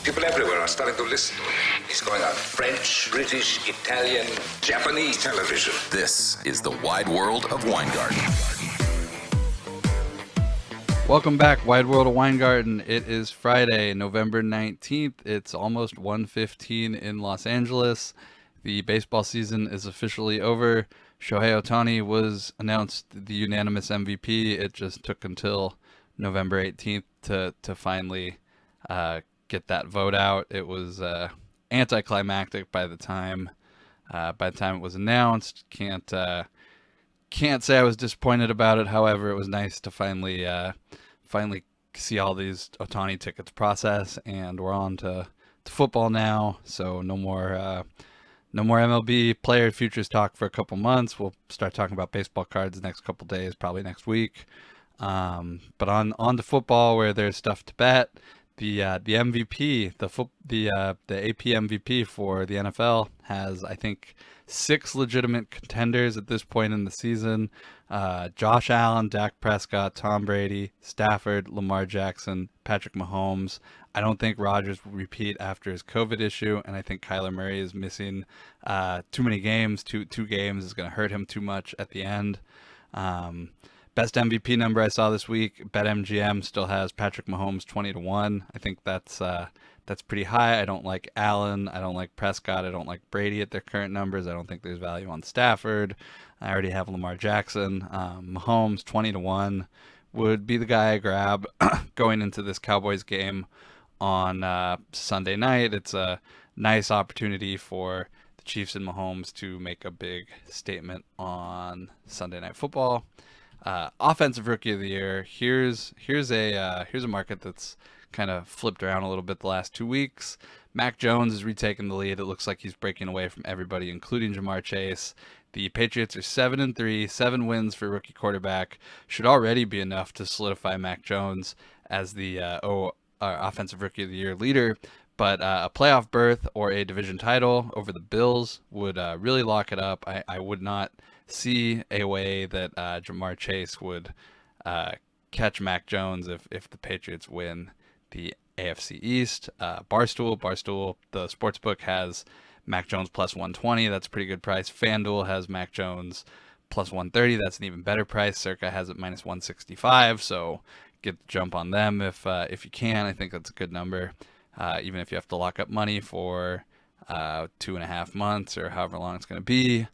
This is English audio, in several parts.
People everywhere are starting to listen to him. He's going on French, British, Italian, Japanese television. This is the wide world of Weingarten. Welcome back, Wide World of Weingarten. It is Friday, November 19th. It's almost 1:15 in Los Angeles. The baseball season is officially over. Shohei Ohtani was announced the unanimous MVP. It just took until November 18th to finally get that vote out. It was anticlimactic by the time it was announced. Can't say I was disappointed about it. However, it was nice to finally see all these Ohtani tickets process, and we're on to football now. So no more MLB player futures talk for a couple months. We'll start talking about baseball cards the next couple days, probably next week. But on to football, where there's stuff to bet. The MVP, the AP MVP for the NFL has, I think, 6 legitimate contenders at this point in the season. Josh Allen, Dak Prescott, Tom Brady, Stafford, Lamar Jackson, Patrick Mahomes. I don't think Rodgers will repeat after his COVID issue, and I think Kyler Murray is missing too many games. Two games is going to hurt him too much at the end. Best MVP number I saw this week, BetMGM still has Patrick Mahomes 20-1. I think that's pretty high. I don't like Allen. I don't like Prescott. I don't like Brady at their current numbers. I don't think there's value on Stafford. I already have Lamar Jackson. Mahomes 20-1 would be the guy I grab going into this Cowboys game on Sunday night. It's a nice opportunity for the Chiefs and Mahomes to make a big statement on Sunday Night Football. Offensive Rookie of the Year. Here's a market that's kind of flipped around a little bit the last 2 weeks. Mac Jones is retaking the lead. It looks like he's breaking away from everybody, including Jamar Chase. The Patriots are 7-3, 7 wins for rookie quarterback. Should already be enough to solidify Mac Jones as the Offensive Rookie of the Year leader. But a playoff berth or a division title over the Bills would really lock it up. I would not see a way that Jamar Chase would catch Mac Jones if the Patriots win the AFC East. Barstool, the sportsbook has Mac Jones plus 120. That's a pretty good price. FanDuel has Mac Jones plus 130. That's an even better price. Circa has it minus 165. So get the jump on them if you can. I think that's a good number. Even if you have to lock up money for 2.5 months or however long it's going to be.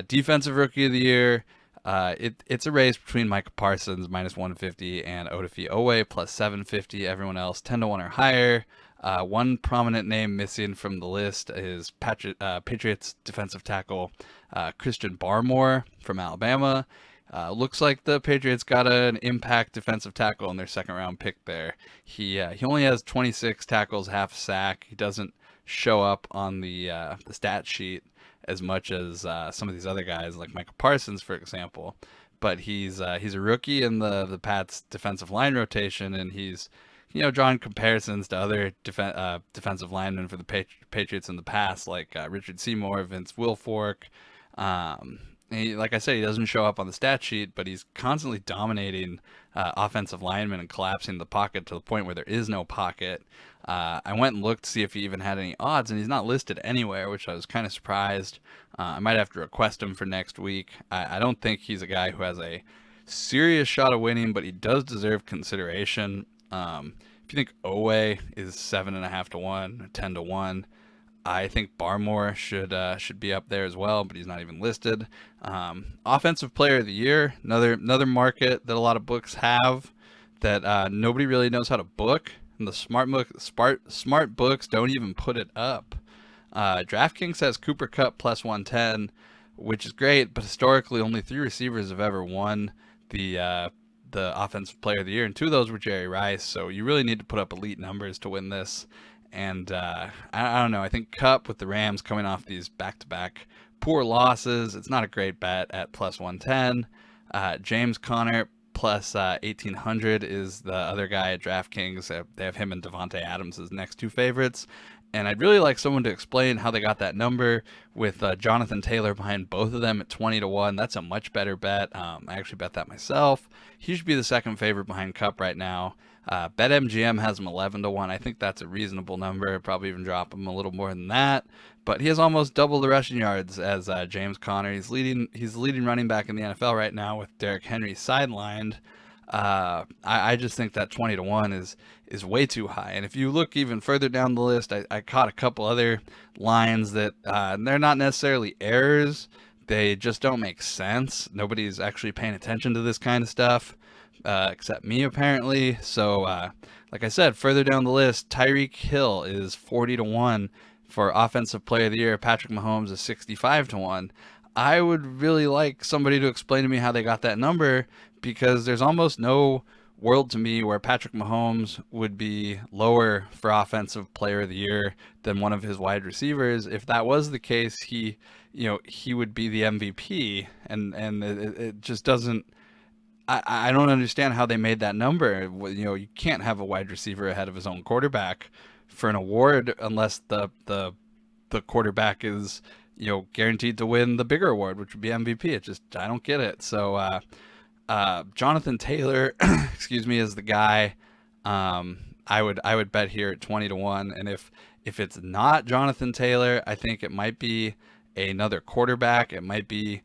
Defensive Rookie of the Year. It's a race between Micah Parsons minus 150 and Odafe Oweh plus 750. Everyone else 10-1 or higher. One prominent name missing from the list is Patriots defensive tackle Christian Barmore from Alabama. Looks like the Patriots got an impact defensive tackle in their second round pick there. He only has 26 tackles, half a sack. He doesn't show up on the stat sheet as much as some of these other guys like Micah Parsons, for example. But he's a rookie in the Pats defensive line rotation, and he's drawing comparisons to other defensive linemen for the Patriots in the past, like Richard Seymour, Vince Wilfork. Like I said, he doesn't show up on the stat sheet, but he's constantly dominating offensive linemen and collapsing the pocket to the point where there is no pocket. I went and looked to see if he even had any odds, and he's not listed anywhere, which I was kind of surprised. I might have to request him for next week. I don't think he's a guy who has a serious shot of winning, but he does deserve consideration. If you think Oweh is 7.5-1, 10-1, I think Barmore should be up there as well, but he's not even listed. Offensive Player of the Year, another market that a lot of books have that nobody really knows how to book, and the smart books don't even put it up. DraftKings has Cooper Kupp plus 110, which is great, but historically only 3 receivers have ever won the Offensive Player of the Year, and 2 of those were Jerry Rice. So you really need to put up elite numbers to win this. And I don't know. I think Kupp with the Rams coming off these back-to-back poor losses, it's not a great bet at plus 110. James Conner plus 1,800 is the other guy at DraftKings. They have him and Devontae Adams as next 2 favorites. And I'd really like someone to explain how they got that number with Jonathan Taylor behind both of them at 20-1. That's a much better bet. I actually bet that myself. He should be the second favorite behind Kupp right now. BetMGM has him 11-1. I think that's a reasonable number. Probably even drop him a little more than that. But he has almost double the rushing yards as James Conner. He's the leading running back in the NFL right now with Derrick Henry sidelined. I just think that 20-1 is way too high. And if you look even further down the list, I caught a couple other lines that they're not necessarily errors. They just don't make sense. Nobody's actually paying attention to this kind of stuff, except me apparently. So, like I said, further down the list, Tyreek Hill is 40-1 for Offensive Player of the Year. Patrick Mahomes is 65-1. I would really like somebody to explain to me how they got that number, because there's almost no world to me where Patrick Mahomes would be lower for Offensive Player of the Year than one of his wide receivers. If that was the case, he would be the MVP, and it just doesn't. I don't understand how they made that number. You can't have a wide receiver ahead of his own quarterback for an award unless the quarterback is guaranteed to win the bigger award, which would be MVP. I don't get it. So Jonathan Taylor, excuse me, is the guy. I would bet here at 20-1, and if it's not Jonathan Taylor, I think it might be another quarterback. It might be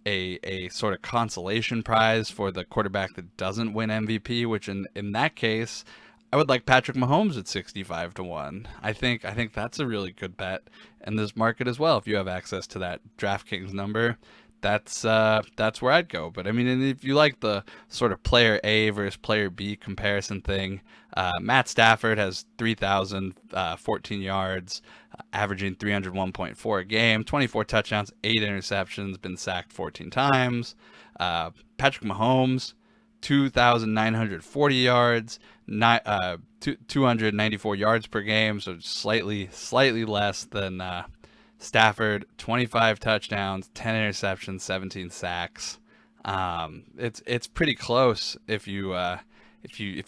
a sort of consolation prize for the quarterback that doesn't win MVP, which in that case, I would like Patrick Mahomes at 65-1. I think that's a really good bet in this market as well. If you have access to that DraftKings number, that's where I'd go. But I mean, and if you like the sort of player A versus player B comparison thing, Matt Stafford has 3,014 yards, averaging 301.4 a game, 24 touchdowns, 8 interceptions, been sacked 14 times. Patrick Mahomes, 2,940 yards, 294 yards per game, so slightly less than Stafford. 25 touchdowns, 10 interceptions, 17 sacks. It's pretty close if you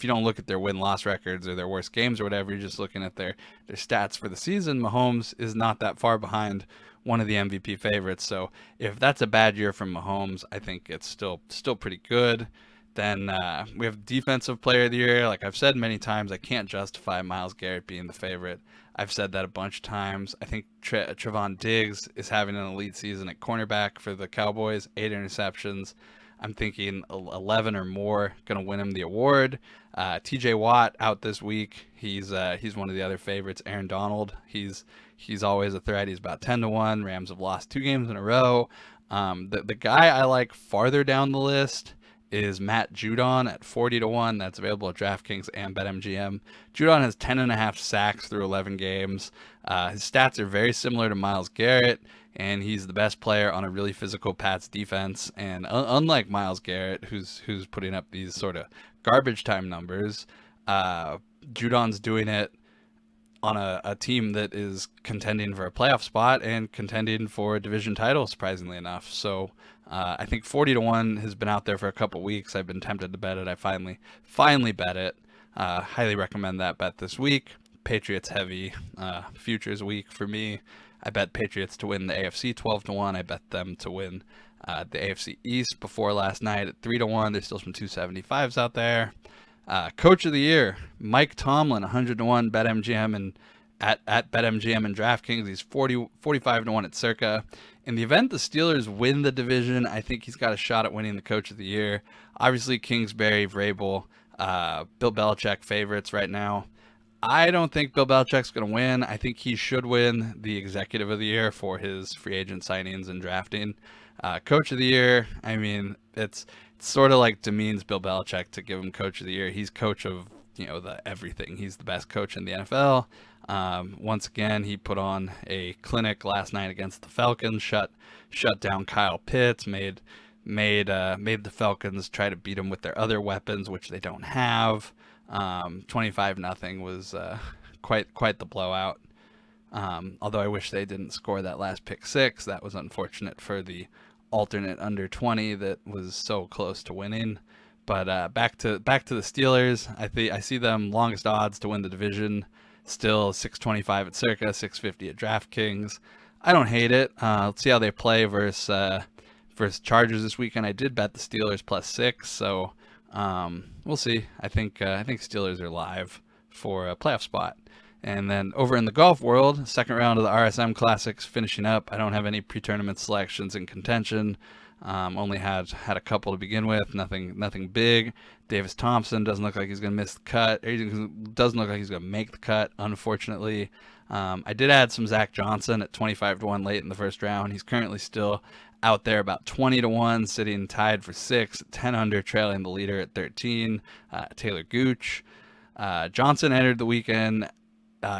don't look at their win-loss records or their worst games or whatever. You're just looking at their stats for the season. Mahomes is not that far behind one of the MVP favorites. So if that's a bad year from Mahomes, I think it's still pretty good. Then we have Defensive Player of the Year. Like I've said many times, I can't justify Myles Garrett being the favorite. I've said that a bunch of times. I think Trevon Diggs is having an elite season at cornerback for the Cowboys, 8 interceptions. I'm thinking 11 or more going to win him the award. TJ Watt out this week. He's one of the other favorites. Aaron Donald, he's always a threat. He's about 10-1. Rams have lost 2 games in a row. The guy I like farther down the list is Matt Judon at 40-1. That's available at DraftKings and BetMGM. Judon has 10.5 sacks through 11 games. His stats are very similar to Myles Garrett, and he's the best player on a really physical Pats defense. And unlike Myles Garrett, who's putting up these sort of garbage time numbers, Judon's doing it on a team that is contending for a playoff spot and contending for a division title, surprisingly enough. So I think 40-1 has been out there for a couple weeks. I've been tempted to bet it. I finally bet it. Highly recommend that bet this week. Patriots heavy futures week for me. I bet Patriots to win the AFC 12-1. I bet them to win the AFC East before last night at 3-1. There's still some 275s out there. Coach of the Year, Mike Tomlin, 100-1 BetMGM and at BetMGM and DraftKings. He's 45-1 at Circa. In the event the Steelers win the division, I think he's got a shot at winning the Coach of the Year. Obviously, Kingsbury, Vrabel, Bill Belichick favorites right now. I don't think Bill Belichick's going to win. I think he should win the Executive of the Year for his free agent signings and drafting. Coach of the Year, I mean, it's sort of like demeans Bill Belichick to give him Coach of the Year. He's coach of the everything. He's the best coach in the NFL. Once again, he put on a clinic last night against the Falcons. Shut down Kyle Pitts. Made the Falcons try to beat him with their other weapons, which they don't have. 25-0 was quite the blowout. Although I wish they didn't score that last pick six. That was unfortunate for the alternate under 20 that was so close to winning. But back to the Steelers. I see them longest odds to win the division. Still 625 at Circa, 650 at DraftKings. I don't hate it. Let's see how they play versus Chargers this weekend. I did bet the Steelers +6, so We'll see. I think Steelers are live for a playoff spot. And then over in the golf world, second round of the RSM Classics finishing up. I don't have any pre-tournament selections in contention. Only had a couple to begin with. Nothing big. Davis Thompson doesn't look like he's going to miss the cut. He doesn't look like he's going to make the cut, unfortunately. I did add some Zach Johnson at 25-1 late in the first round. He's currently still out there about 20-1, sitting tied for 6, 10 under, trailing the leader at 13, Taylor Gooch. Johnson entered the weekend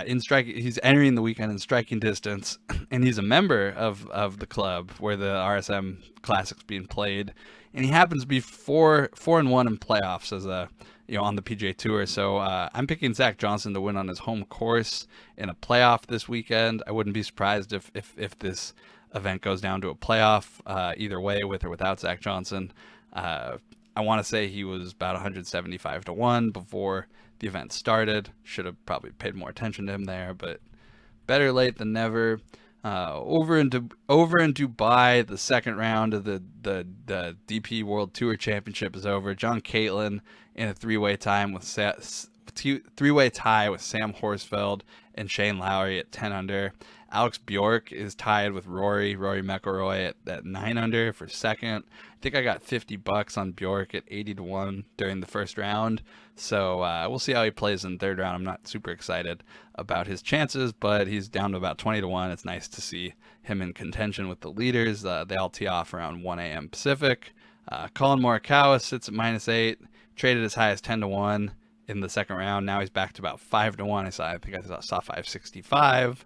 in strike. He's entering the weekend in striking distance, and he's a member of the club where the RSM Classic's being played, and he happens to be 4-1 in playoffs as on the PGA Tour. So I'm picking Zach Johnson to win on his home course in a playoff this weekend. I wouldn't be surprised if this event goes down to a playoff, either way, with or without Zach Johnson. I want to say he was about 175-1 before the event started. Should have probably paid more attention to him there, but better late than never. Over in Dubai, the second round of the DP World Tour Championship is over. John Caitlin in a three-way tie with Sam Horsfeld and Shane Lowry at 10 under. Alex Bjork is tied with Rory McIlroy at 9 under for second. I think I got $50 on Bjork at 80-1 during the first round. So we'll see how he plays in the third round. I'm not super excited about his chances, but he's down to about 20-1. It's nice to see him in contention with the leaders. They all tee off around 1 a.m. Pacific. Colin Morikawa sits at -8, traded as high as 10-1 in the second round. Now he's back to about 5-1. I think I saw 565.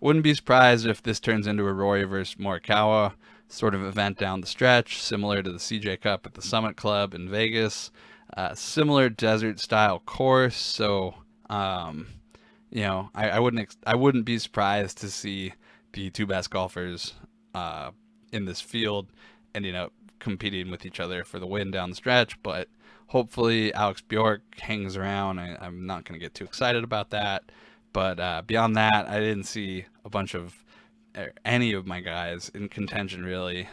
Wouldn't be surprised if this turns into a Rory versus Morikawa sort of event down the stretch, similar to the CJ Cup at the Summit Club in Vegas. Similar desert style course, so I wouldn't be surprised to see the two best golfers in this field ending up competing with each other for the win down the stretch. But hopefully Alex Bjork hangs around. I'm not going to get too excited about that. But beyond that, I didn't see any of my guys in contention, really.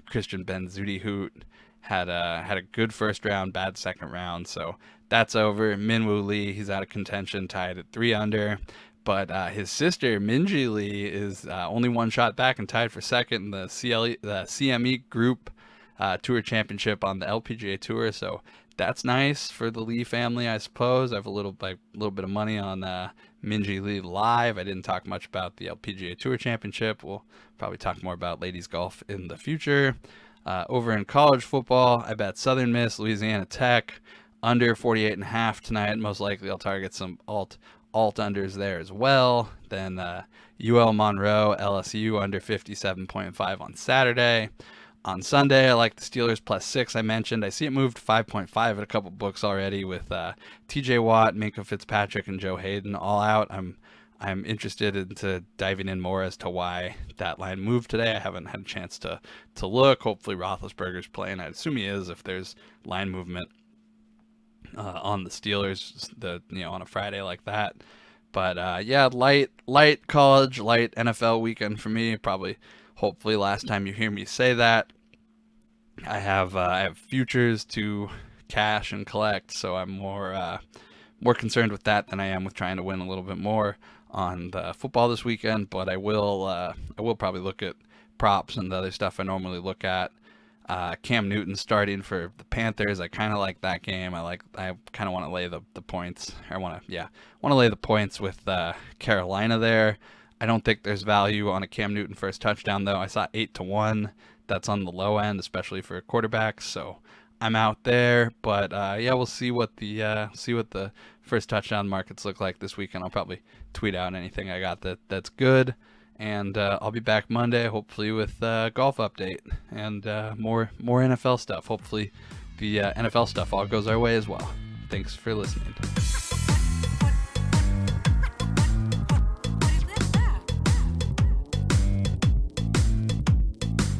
Christian Ben Hoot had a good first round, bad second round, so that's over. Minwoo Lee, he's out of contention, tied at 3 under. But his sister, Minji Lee, is only one shot back and tied for second in the CME Group Tour Championship on the LPGA Tour. So that's nice for the Lee family, I suppose. I have a little bit of money on Minji Lee live. I didn't talk much about the LPGA Tour Championship. We'll probably talk more about ladies golf in the future. Over in college football, I bet Southern Miss, Louisiana Tech, under 48.5 tonight. Most likely I'll target some alt unders there as well. Then UL Monroe, LSU under 57.5 on Saturday. On Sunday, I like the Steelers +6 I mentioned. I see it moved to 5.5 at a couple books already with TJ Watt, Minkah Fitzpatrick, and Joe Hayden all out. I'm interested into diving in more as to why that line moved today. I haven't had a chance to look. Hopefully Roethlisberger's playing. I assume he is if there's line movement on the Steelers on a Friday like that. But light college, light NFL weekend for me. Probably, hopefully, last time you hear me say that. I have futures to cash and collect, so I'm more concerned with that than I am with trying to win a little bit more on the football this weekend. But I will probably look at props and the other stuff I normally look at. Cam Newton starting for the Panthers. I kind of like that game. I kind of want to lay the points. I want to lay the points with Carolina there. I don't think there's value on a Cam Newton first touchdown though. I saw 8-1. That's on the low end, especially for quarterbacks. So I'm out there. But we'll see what the first touchdown markets look like this weekend. I'll probably tweet out anything I got that's good. And I'll be back Monday, hopefully with golf update and more NFL stuff. Hopefully the NFL stuff all goes our way as well. Thanks for listening.